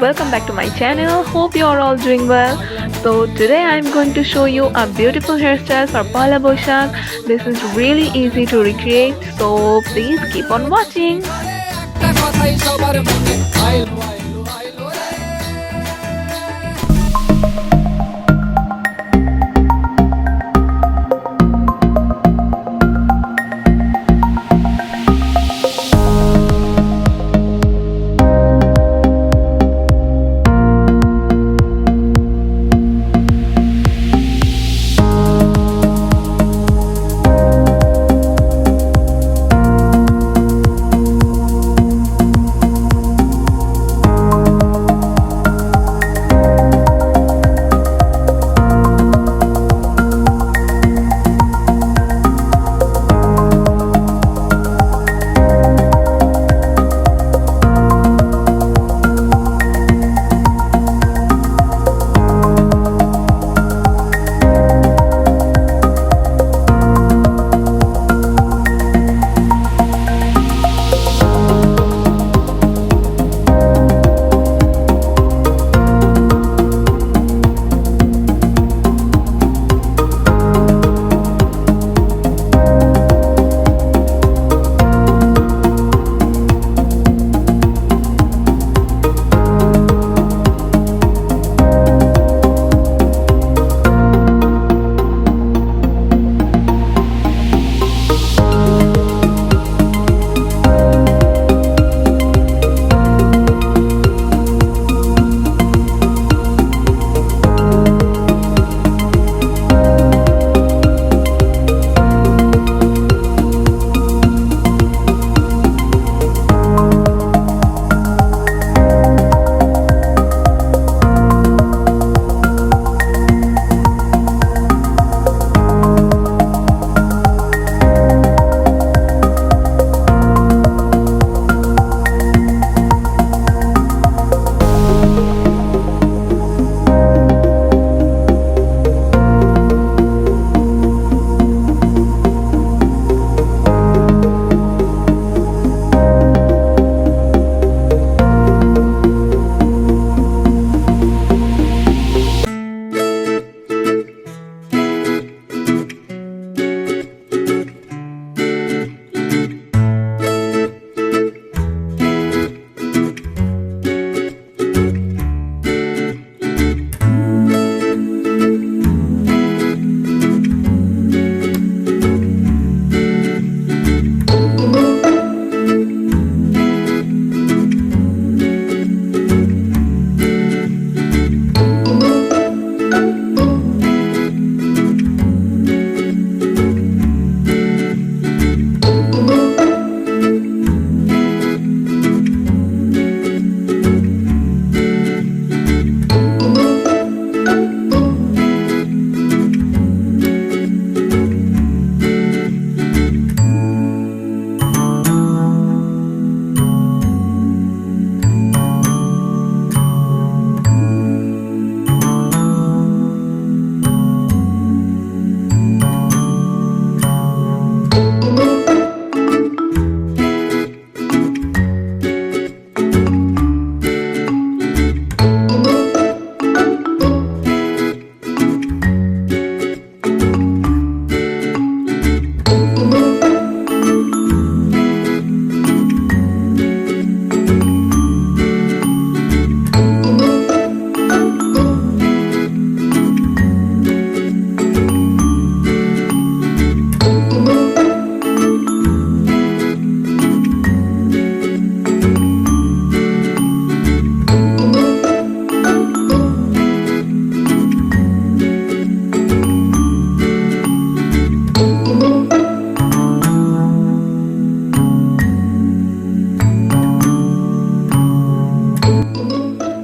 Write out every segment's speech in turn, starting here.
welcome back to my channel. Hope you are all doing well. So today I am going to show you a beautiful hairstyle for Pohela Boishakh. This is really easy to recreate, so please keep on watching.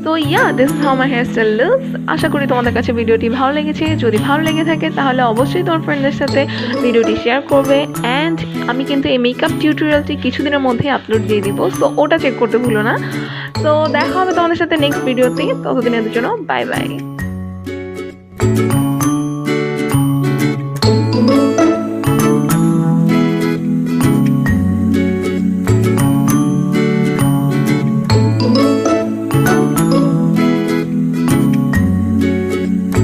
So yeah, this is how my hairstyle looks. আশা করি তোমাদের কাছে ভিডিওটি ভালো লেগেছে। যদি ভালো লেগে থাকে তাহলে অবশ্যই তোমার ফ্রেন্ডদের সাথে ভিডিওটি শেয়ার করবে। অ্যান্ড আমি কিন্তু এই মেকআপ টিউটোরিয়ালটি কিছুদিনের মধ্যে আপলোড দিয়ে দিব, সো ওটা চেক করতে ভুলো না। সো দেখা হবে তোমাদের সাথে নেক্সট ভিডিওতে। ততদিনের জন্য বাই বাই।